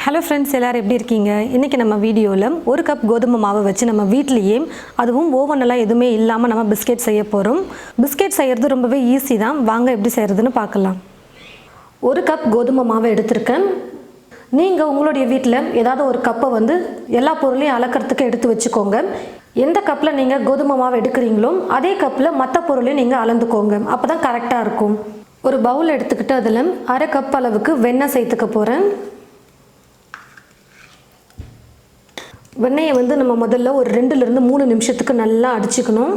Hello friends, எல்லாரும் எப்படி இருக்கீங்க? இன்றைக்கி நம்ம வீடியோவில் ஒரு கப் கோதுமை மாவை வச்சு நம்ம வீட்லேயே, அதுவும் ஓவனெல்லாம் எதுவுமே இல்லாமல் நம்ம பிஸ்கெட் செய்ய போகிறோம். பிஸ்கெட் செய்கிறது ரொம்பவே ஈஸி தான். வாங்க எப்படி செய்கிறதுன்னு பார்க்கலாம். ஒரு கப் கோதுமை மாவை எடுத்திருக்கேன். நீங்கள் உங்களுடைய வீட்டில் ஏதாவது ஒரு கப்பை எல்லா பொருளையும் அளக்கிறதுக்கு எடுத்து வச்சுக்கோங்க. எந்த கப்பில் நீங்கள் கோதுமை மாவு எடுக்கிறீங்களோ அதே கப்பில் மற்ற பொருளையும் நீங்கள் அளந்துக்கோங்க. அப்போ தான் கரெக்டாக இருக்கும். ஒரு பவுல் எடுத்துக்கிட்டு அதில் அரை கப் அளவுக்கு வெண்ணெய் சேர்த்துக்க போகிறேன். வெண்ணெயை நம்ம முதல்ல ஒரு 2லிருந்து 3 நிமிஷத்துக்கு நல்லா அடிச்சுக்கணும்.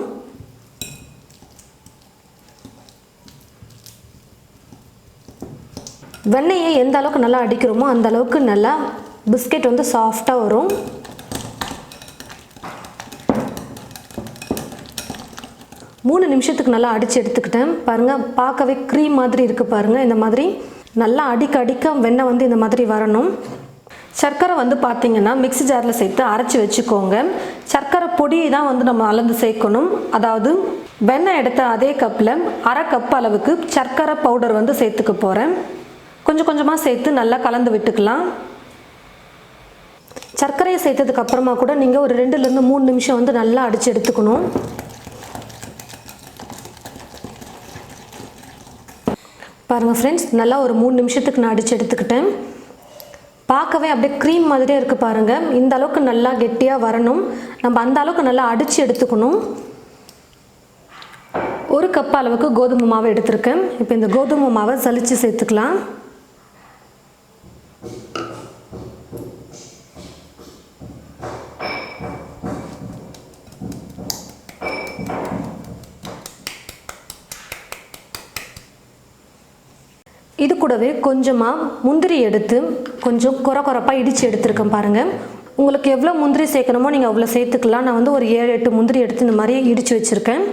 வெண்ணெயை எந்த அளவுக்கு நல்லா அடிக்கிறோமோ அந்த அளவுக்கு நல்லா பிஸ்கெட் சாஃப்டாக வரும். மூணு நிமிஷத்துக்கு நல்லா அடித்து எடுத்துக்கிட்டேன். பாருங்கள், பார்க்கவே க்ரீம் மாதிரி இருக்குது. பாருங்கள், இந்த மாதிரி நல்லா அடிக்க வெண்ணெய் இந்த மாதிரி வரணும். சர்க்கரை பார்த்தீங்கன்னா மிக்ஸி ஜாரில் சேர்த்து அரைச்சி வச்சுக்கோங்க. சர்க்கரை பொடி தான் நம்ம அளந்து சேர்க்கணும். அதாவது வெண்ணெய் எடுத்த அதே கப்பில் அரை கப் அளவுக்கு சர்க்கரை பவுடர் சேர்த்துக்க போகிறேன். கொஞ்சம் கொஞ்சமாக சேர்த்து நல்லா கலந்து விட்டுக்கலாம். சர்க்கரையை சேர்த்ததுக்கு அப்புறமா கூட நீங்கள் ஒரு 2லிருந்து 3 நிமிஷம் நல்லா அடித்து எடுத்துக்கணும். பாருங்கள் ஃப்ரெண்ட்ஸ், நல்லா ஒரு 3 நிமிஷத்துக்கு நான் அடித்து எடுத்துக்கிட்டேன். பார்க்கவே அப்படியே க்ரீம் மாதிரியே இருக்குது. பாருங்கள், இந்த அளவுக்கு நல்லா கெட்டியாக வரணும். நம்ம அந்த அளவுக்கு நல்லா அடித்து எடுத்துக்கணும். ஒரு கப் அளவுக்கு கோதுமை மாவு எடுத்திருக்கேன். இப்போ இந்த கோதுமை மாவை சலிச்சு சேர்த்துக்கலாம். இது கூடவே கொஞ்சமாக முந்திரி எடுத்து கொஞ்சம் கொரப்பாக இடித்து எடுத்துருக்கேன். பாருங்கள், உங்களுக்கு எவ்வளோ முந்திரி சேர்க்கணுமோ நீங்கள் அவ்வளோ சேர்த்துக்கலாம். நான் ஒரு 7-8 முந்திரி எடுத்து இந்த மாதிரி இடித்து வச்சுருக்கேன்.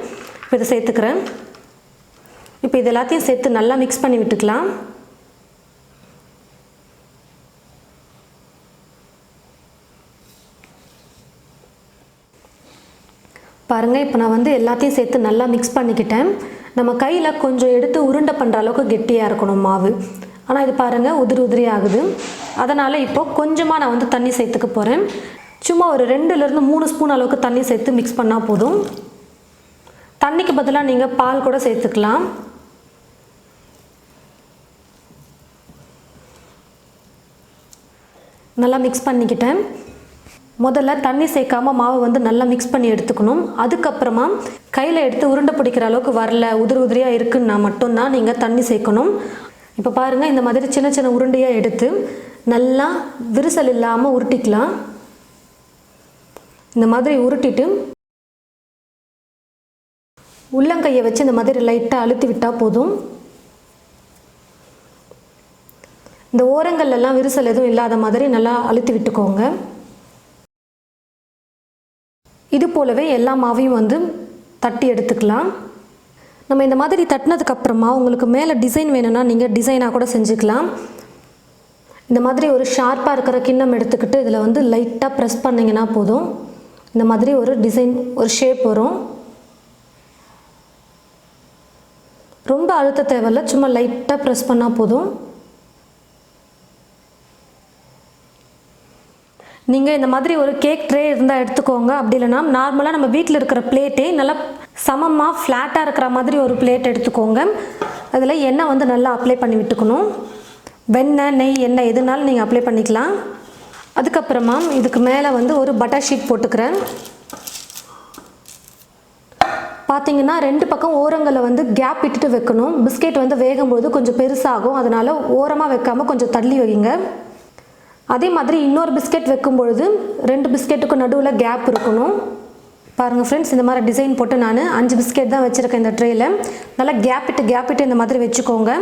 இப்போ இதை சேர்த்துக்கிறேன். இப்போ இது எல்லாத்தையும் சேர்த்து நல்லா மிக்ஸ் பண்ணி விட்டுக்கலாம். பாருங்கள், இப்போ நான் எல்லாத்தையும் சேர்த்து நல்லா மிக்ஸ் பண்ணிக்கிட்டேன். நம்ம கையில் கொஞ்சம் எடுத்து உருண்டை பண்ணுற அளவுக்கு கெட்டியாக இருக்கணும் மாவு. ஆனால் இது பாருங்கள், உதிரி ஆகுது. அதனால் இப்போது கொஞ்சமாக நான் தண்ணி சேர்த்துக்க போகிறேன். சும்மா ஒரு 2லிருந்து 3 ஸ்பூன் அளவுக்கு தண்ணி சேர்த்து மிக்ஸ் பண்ணால் போதும். தண்ணிக்கு பதிலாக நீங்கள் பால் கூட சேர்த்துக்கலாம். நல்லா மிக்ஸ் பண்ணிக்கிட்டேன். முதல்ல தண்ணி சேர்க்காமல் மாவை நல்லா மிக்ஸ் பண்ணி எடுத்துக்கணும். அதுக்கப்புறமா கையில் எடுத்து உருண்டை பிடிக்கிற அளவுக்கு வரல, உதிரியாக இருக்குன்னா மட்டும்தான் நீங்கள் தண்ணி சேர்க்கணும். இப்போ பாருங்கள், இந்த மாதிரி சின்ன சின்ன உருண்டையாக எடுத்து நல்லா விரிசல் இல்லாமல் உருட்டிக்கலாம். இந்த மாதிரி உருட்டிட்டு உள்ளங்கையை வச்சு இந்த மாதிரி லைட்டாக அழுத்தி விட்டால் போதும். இந்த ஓரங்கள்லாம் விரிசல் எதுவும் இல்லாத மாதிரி நல்லா அழுத்தி விட்டுக்கோங்க. இது போலவே எல்லா மாவையும் தட்டி எடுத்துக்கலாம். நம்ம இந்த மாதிரி தட்டினதுக்கப்புறமா உங்களுக்கு மேலே டிசைன் வேணும்னா நீங்கள் டிசைனாக கூட செஞ்சுக்கலாம். இந்த மாதிரி ஒரு ஷார்ப்பாக இருக்கிற கிண்ணம் எடுத்துக்கிட்டு இதில் லைட்டாக ப்ரெஸ் பண்ணிங்கன்னா போதும். இந்த மாதிரி ஒரு டிசைன், ஒரு ஷேப் வரும். ரொம்ப அழுத்த தேவையில்லை, சும்மா லைட்டாக ப்ரெஸ் பண்ணால் போதும். நீங்கள் இந்த மாதிரி ஒரு கேக் ட்ரே இருந்தால் எடுத்துக்கோங்க. அப்படி இல்லைனா நார்மலாக நம்ம வீட்டில் இருக்கிற பிளேட்டே நல்லா சமமாக ஃப்ளாட்டாக இருக்கிற மாதிரி ஒரு பிளேட் எடுத்துக்கோங்க. அதில் எண்ணெய் நல்லா அப்ளை பண்ணி விட்டுக்கணும். வெண்ணெய், நெய், எண்ணெய் எதுனாலும் நீங்கள் அப்ளை பண்ணிக்கலாம். அதுக்கப்புறமா இதுக்கு மேலே ஒரு பட்டர் ஷீட் போட்டுக்கிறேன். பார்த்தீங்கன்னா 2 பக்கம் ஓரங்களில் கேப் விட்டுட்டு வைக்கணும். பிஸ்கெட் வேகும்போது கொஞ்சம் பெருசாகும். அதனால் ஓரமாக வைக்காமல் கொஞ்சம் தள்ளி வைங்க. அதே மாதிரி இன்னொரு பிஸ்கெட் வைக்கும் பொழுது 2 பிஸ்கெட்டுக்கும் நடுவில் கேப் இருக்கணும். பாருங்கள் ஃப்ரெண்ட்ஸ், இந்த மாதிரி டிசைன் போட்டு நான் 5 பிஸ்கெட் தான் வச்சுருக்கேன் இந்த ட்ரேயில். நல்லா கேப் விட்டு இந்த மாதிரி வச்சுக்கோங்க.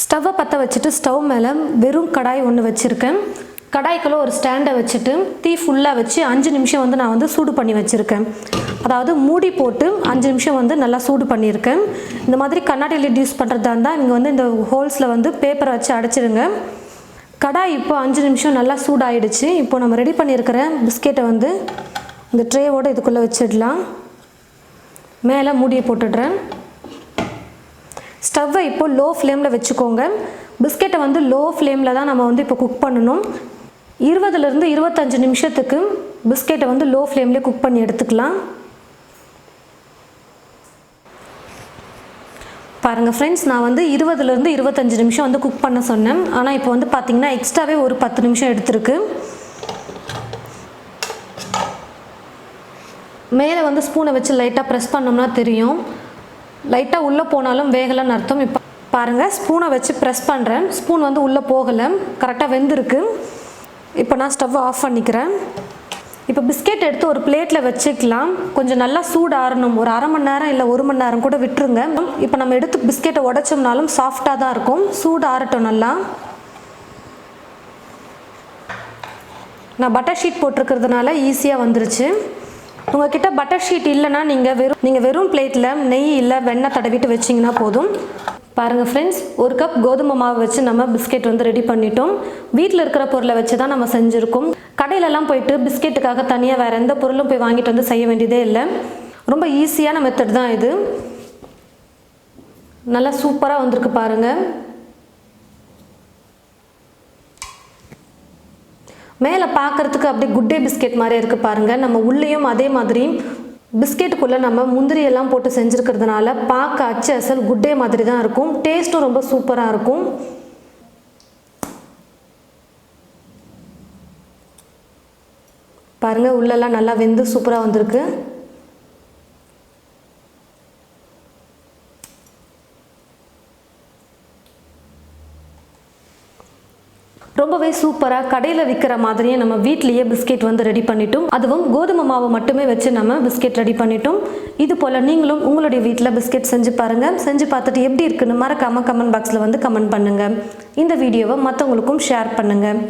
ஸ்டவ்வை பற்ற வச்சுட்டு ஸ்டவ் மேலே வெறும் கடாய் ஒன்று வச்சுருக்கேன். கடாய்க்குள்ளே ஒரு ஸ்டாண்டை வச்சுட்டு தீ ஃபுல்லாக வச்சு 5 நிமிஷம் நான் சூடு பண்ணி வச்சுருக்கேன். அதாவது மூடி போட்டு 5 நிமிஷம் நல்லா சூடு பண்ணியிருக்கேன். இந்த மாதிரி கண்ணாடி லிட் யூஸ் பண்ணுறதா இருந்தால் நீங்கள் இந்த ஹோல்ஸில் பேப்பரை வச்சு அடைச்சிடுங்க. கடாய் இப்போ 5 நிமிஷம் நல்லா சூடாயிடுச்சு. இப்போ நம்ம ரெடி பண்ணியிருக்கிற பிஸ்கெட்டை இந்த ட்ரேவோடு இதுக்குள்ளே வச்சிடலாம். மேலே மூடியை போட்டுடுறேன். ஸ்டவ்வை இப்போ லோ ஃப்ளேமில் வச்சுக்கோங்க. பிஸ்கெட்டை வந்து லோ ஃப்ளேமில் தான் நம்ம வந்து இப்போ குக் பண்ணணும். 20லேருந்து 25 நிமிஷத்துக்கு பிஸ்கெட்டை வந்து லோ ஃப்ளேம்லேயே குக் பண்ணி எடுத்துக்கலாம். பாருங்கள் ஃப்ரெண்ட்ஸ், நான் வந்து 20லேருந்து 25 நிமிஷம் வந்து குக் பண்ண சொன்னேன். ஆனால் இப்போ வந்து பார்த்திங்கன்னா எக்ஸ்ட்ராவே ஒரு 10 நிமிஷம் எடுத்துருக்கு. மேலே வந்து ஸ்பூனை வச்சு லைட்டாக ப்ரெஸ் பண்ணோம்னா தெரியும். லைட்டாக உள்ளே போனாலும் வேகலைன்னு அர்த்தம். இப்போ பாருங்கள், ஸ்பூனை வச்சு ப்ரெஸ் பண்ணுறேன். ஸ்பூன் வந்து உள்ளே போகலை, கரெக்டாக வெந்திருக்கு. இப்போ நான் ஸ்டவ்வை ஆஃப் பண்ணிக்கிறேன். இப்போ பிஸ்கெட் எடுத்து ஒரு பிளேட்டில் வச்சுக்கலாம். கொஞ்சம் நல்லா சூடு ஆறணும். ஒரு அரை மணி நேரம் இல்லை 1 மணி நேரம் கூட விட்டுருங்க. இப்போ நம்ம எடுத்து பிஸ்கெட்டை உடைச்சோம்னாலும் சாஃப்டாக தான் இருக்கும். சூடு ஆறட்டும் நல்லா. நான் பட்டர் ஷீட் போட்டிருக்கிறதுனால ஈஸியாக வந்துருச்சு. உங்கள்கிட்ட பட்டர் ஷீட் இல்லைன்னா நீங்கள் வெறும் பிளேட்டில் நெய் இல்லை வெண்ணெய் தடவிட்டு வச்சிங்கன்னா போதும். பாருங்கள் ஃப்ரெண்ட்ஸ், 1 கப் கோதுமை மாவு வச்சு நம்ம பிஸ்கெட் வந்து ரெடி பண்ணிட்டோம். வீட்டில் இருக்கிற பொருளை வச்சு தான் நம்ம செஞ்சுருக்கோம். கடையிலலாம் போயிட்டு பிஸ்கெட்டுக்காக தனியாக வேறு எந்த பொருளும் போய் வாங்கிட்டு வந்து செய்ய வேண்டியதே இல்லை. ரொம்ப ஈஸியான மெத்தட் தான் இது. நல்லா சூப்பராக வந்திருக்கு பாருங்கள். மேலே பார்க்குறதுக்கு அப்படியே குட் டே பிஸ்கெட் மாதிரி இருக்குது பாருங்கள். நம்ம உள்ளேயும் அதே மாதிரி பிஸ்கெட்டுக்குள்ளே நம்ம முந்திரியெல்லாம் போட்டு செஞ்சுருக்கிறதுனால பார்க்க அச்சு அசல் குட் டே மாதிரி தான் இருக்கும். டேஸ்ட்டும் ரொம்ப சூப்பராக இருக்கும். பாருங்கள், உள்ளெல்லாம் நல்லா வெந்து சூப்பராக வந்திருக்கு. ரொம்பவே சூப்பராக கடையில் விற்கிற மாதிரியே நம்ம வீட்லேயே பிஸ்கெட் வந்து ரெடி பண்ணிட்டோம். அதுவும் கோதுமை மாவு மட்டுமே வச்சு நம்ம பிஸ்கெட் ரெடி பண்ணிட்டோம். இது போல் நீங்களும் உங்களுடைய வீட்டில் பிஸ்கெட் செஞ்சு பாருங்கள். செஞ்சு பார்த்துட்டு எப்படி இருக்குன்னு மறக்காமல் கமெண்ட் பாக்ஸில் வந்து கமெண்ட் பண்ணுங்கள். இந்த வீடியோவை மற்றவங்களுக்கும் ஷேர் பண்ணுங்கள்.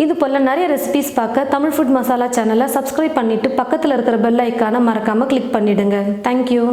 இது போல் நிறைய ரெசிபிஸ் பார்க்க தமிழ் ஃபுட் மசாலா சேனலை சப்ஸ்கிரைப் பண்ணிவிட்டு பக்கத்தில் இருக்கிற பெல் ஐக்கானை மறக்காமல் கிளிக் பண்ணிவிடுங்க. தேங்க்யூ.